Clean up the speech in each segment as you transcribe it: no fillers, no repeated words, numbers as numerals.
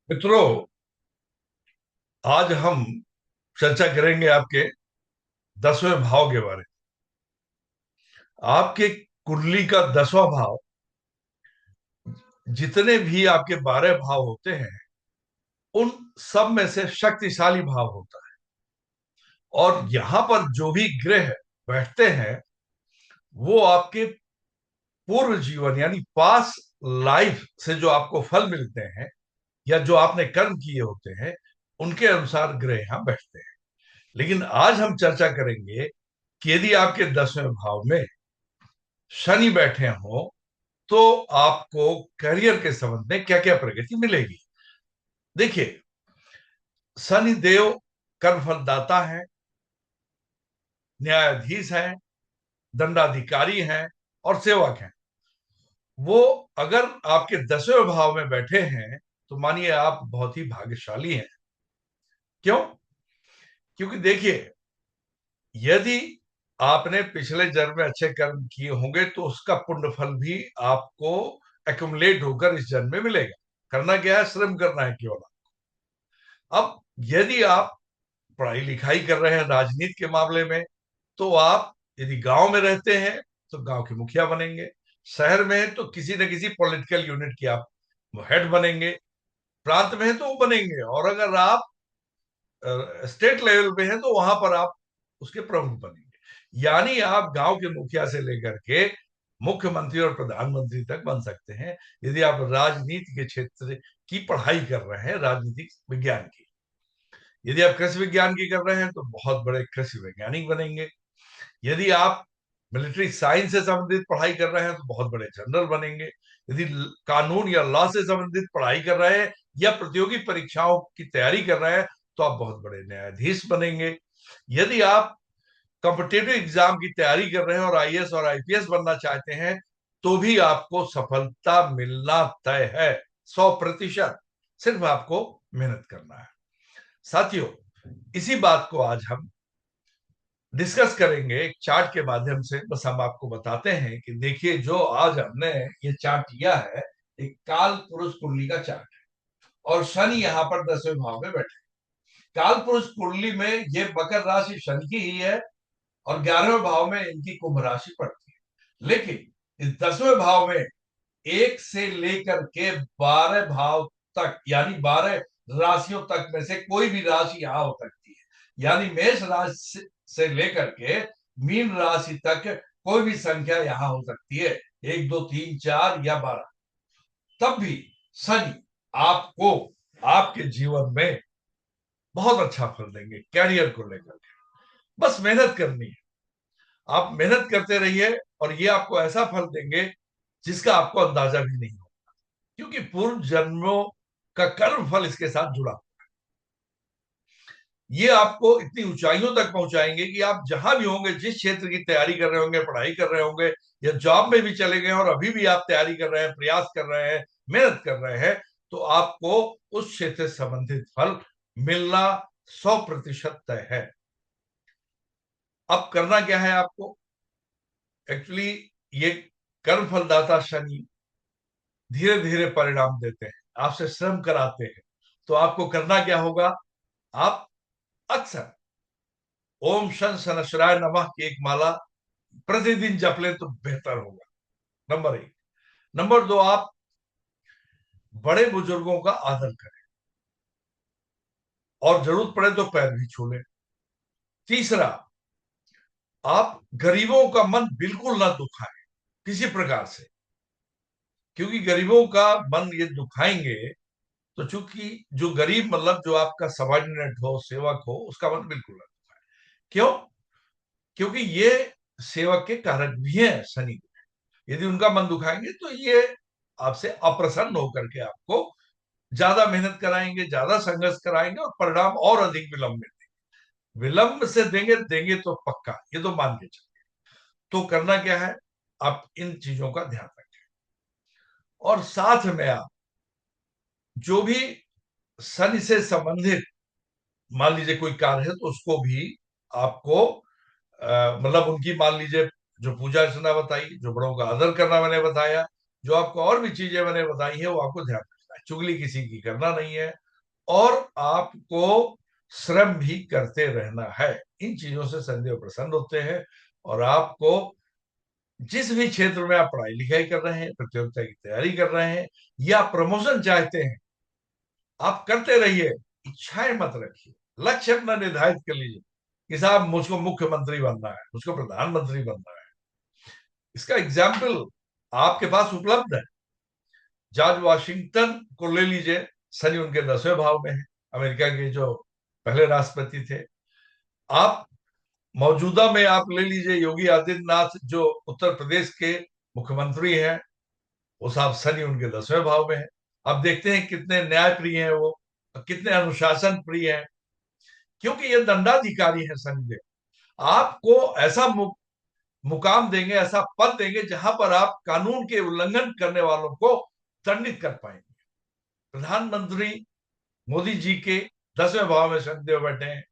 मित्रों, आज हम चर्चा करेंगे आपके 10वें भाव के बारे में। आपके कुंडली का 10वां भाव, जितने भी आपके 12 भाव होते हैं उन सब में से शक्तिशाली भाव होता है। और यहां पर जो भी ग्रह बैठते हैं वो आपके पूर्व जीवन यानी पास लाइफ से जो आपको फल मिलते हैं या जो आपने कर्म किए होते हैं उनके अनुसार ग्रह यहां बैठते हैं। लेकिन आज हम चर्चा करेंगे कि यदि आपके 10वें भाव में शनि बैठे हो तो आपको करियर के संबंध में क्या क्या प्रगति मिलेगी। देखिए, शनि देव कर्मफलदाता है, न्यायाधीश है, दंडाधिकारी हैं और सेवक हैं। वो अगर आपके 10वें भाव में बैठे हैं तो मानिए आप बहुत ही भाग्यशाली हैं। क्यों? क्योंकि देखिए, यदि आपने पिछले जन्म में अच्छे कर्म किए होंगे तो उसका पुण्य फल भी आपको एक्युमुलेट होकर इस जन्म में मिलेगा। करना क्या है? श्रम करना है केवल। अब यदि आप पढ़ाई लिखाई कर रहे हैं राजनीति के मामले में, तो आप यदि गांव में रहते हैं तो गांव के मुखिया बनेंगे, शहर में है तो किसी न किसी पॉलिटिकल यूनिट की आप हेड बनेंगे, प्रांत में है तो वो बनेंगे, और अगर आप स्टेट लेवल पे हैं तो वहां पर आप उसके प्रमुख बनेंगे। यानी आप गांव के मुखिया से लेकर के मुख्यमंत्री और प्रधानमंत्री तक बन सकते हैं यदि आप राजनीति के क्षेत्र की पढ़ाई कर रहे हैं, राजनीतिक विज्ञान की। यदि आप कृषि विज्ञान की कर रहे हैं तो बहुत बड़े कृषि वैज्ञानिक बनेंगे। यदि आप मिलिट्री साइंस से संबंधित पढ़ाई कर रहे हैं तो बहुत बड़े जनरल बनेंगे। यदि कानून या लॉ से संबंधित पढ़ाई कर रहे हैं या प्रतियोगी परीक्षाओं की तैयारी कर रहे हैं तो आप बहुत बड़े न्यायाधीश बनेंगे। यदि आप कॉम्पिटेटिव एग्जाम की तैयारी कर रहे हैं और आईएएस और आईपीएस बनना चाहते हैं तो भी आपको सफलता मिलना तय है, 100%। सिर्फ आपको मेहनत करना है। साथियों, इसी बात को आज हम डिस्कस करेंगे एक चार्ट के माध्यम से। बस हम आपको बताते हैं कि देखिए, जो आज हमने ये चार्ट लिया है एक काल पुरुष कुंडली का चार्ट है और शनि यहाँ पर 10वें भाव में बैठे। काल पुरुष कुंडली में ये मकर राशि शनि की ही है और 11वें भाव में इनकी कुंभ राशि पड़ती है। लेकिन इस 10वें भाव में एक से लेकर के 12 भाव तक यानी 12 राशियों तक में से कोई भी राशि यहां हो सकती है। यानी मेष राशि से लेकर के मीन राशि तक कोई भी संख्या यहां हो सकती है, 1 2 3 4 या 12। तब भी शनि आपको आपके जीवन में बहुत अच्छा फल देंगे कैरियर को लेकर के। बस मेहनत करनी है, आप मेहनत करते रहिए और ये आपको ऐसा फल देंगे जिसका आपको अंदाजा भी नहीं होगा, क्योंकि पूर्व जन्मों का कर्म फल इसके साथ जुड़ा। ये आपको इतनी ऊंचाइयों तक पहुंचाएंगे कि आप जहां भी होंगे, जिस क्षेत्र की तैयारी कर रहे होंगे, पढ़ाई कर रहे होंगे या जॉब में भी चले गए और अभी भी आप तैयारी कर रहे हैं, प्रयास कर रहे हैं, मेहनत कर रहे हैं, तो आपको उस क्षेत्र से संबंधित फल मिलना 100% तय है। अब करना क्या है आपको? एक्चुअली ये कर्म फलदाता शनि धीरे धीरे परिणाम देते हैं, आपसे श्रम कराते हैं। तो आपको करना क्या होगा? आप अक्सर ओम शन शनश्चराय नमः की एक माला प्रतिदिन जप लें तो बेहतर होगा, नंबर 1। नंबर 2, आप बड़े बुजुर्गों का आदर करें और जरूरत पड़े तो पैर भी छू लें। तीसरा, आप गरीबों का मन बिल्कुल ना दुखाएं किसी प्रकार से, क्योंकि गरीबों का मन ये दुखाएंगे तो चूंकि जो गरीब मतलब जो आपका सबॉर्डिनेट हो, सेवक हो, उसका मन बिल्कुल ना दुखाए। क्यों? क्योंकि ये सेवक के कारक भी हैं शनि। यदि उनका मन दुखाएंगे तो ये आपसे अप्रसन्न होकर के आपको ज्यादा मेहनत कराएंगे, ज्यादा संघर्ष कराएंगे और परिणाम और अधिक विलंब में देंगे। विलंब से देंगे देंगे तो पक्का, ये तो मान के चलिए। तो करना क्या है? आप इन चीजों का ध्यान रखें और साथ में आप जो भी शनि से संबंधित मान लीजिए कोई कार्य है तो उसको भी आपको मतलब उनकी मान लीजिए जो पूजा अर्चना बताई, जो बड़ों का आदर करना मैंने बताया, जो आपको और भी चीजें मैंने बताई है वो आपको ध्यान रखना है। चुगली किसी की करना नहीं है, और आपको श्रम भी करते रहना है। इन चीजों से सदैव प्रसन्न होते हैं, और आपको जिस भी क्षेत्र में आप पढ़ाई लिखाई कर रहे हैं, प्रतियोगिता की तैयारी कर रहे हैं, या प्रमोशन चाहते हैं, आप करते रहिए, इच्छाएं मत रखिए। लक्ष्य अपना निर्धारित कर लीजिए कि साहब मुझको मुख्यमंत्री बनना है, मुझको प्रधानमंत्री बनना है। इसका एग्जाम्पल आपके पास उपलब्ध है। जॉर्ज वाशिंगटन को ले लीजिए, शनि उनके 10वें भाव में है, अमेरिका के जो पहले राष्ट्रपति थे। आप मौजूदा में आप ले लीजिए योगी आदित्यनाथ, जो उत्तर प्रदेश के मुख्यमंत्री हैं, वो साहब शनि उनके 10वें भाव में है। अब देखते हैं कितने न्याय प्रिय हैं वो, कितने अनुशासन प्रिय हैं, क्योंकि ये दंडाधिकारी है शनिदेव। आपको ऐसा मुकाम देंगे, ऐसा पद देंगे जहां पर आप कानून के उल्लंघन करने वालों को दंडित कर पाएंगे। प्रधानमंत्री मोदी जी के 10वें भाव में शनिदेव बैठे हैं।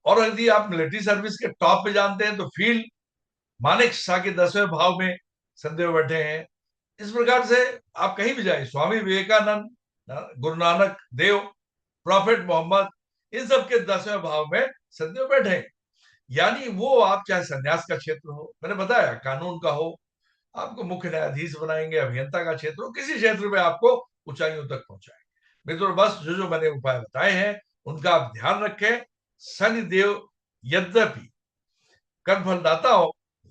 और यदि आप मिलिट्री सर्विस के टॉप पे जानते हैं तो फील्ड मानेक शाह के 10वें भाव में शनिदेव बैठे हैं। इस प्रकार से आप कहीं भी जाए, स्वामी विवेकानंद, गुरु नानक देव, प्रॉफेट मोहम्मद, इन सब के 10वें भाव में शनिदेव बैठे हैं। यानी वो आप चाहे संन्यास का क्षेत्र हो, मैंने बताया कानून का हो, आपको मुख्य न्यायाधीश बनाएंगे, अभियंता का क्षेत्र हो, किसी क्षेत्र में आपको ऊंचाइयों तक पहुंचाएंगे। मित्रों, बस जो जो मैंने उपाय बताए हैं उनका आप ध्यान रखें। शनिदेव यद्यपि कर्मफलदाता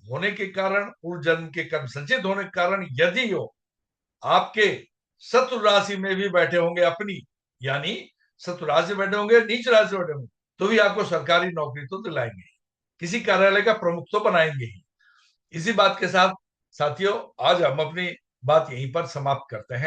होने के कारण, पूर्व जन्म के कर्म संचित होने के कारण, यदि हो आपके शत्रु राशि में भी बैठे होंगे अपनी, यानी शत्रु राशि बैठे होंगे, नीच राशि बैठे होंगे, तो भी आपको सरकारी नौकरी तो दिलाएंगे, किसी कार्यालय का प्रमुख तो बनाएंगे ही। इसी बात के साथ साथियों, आज हम अपनी बात यहीं पर समाप्त करते हैं।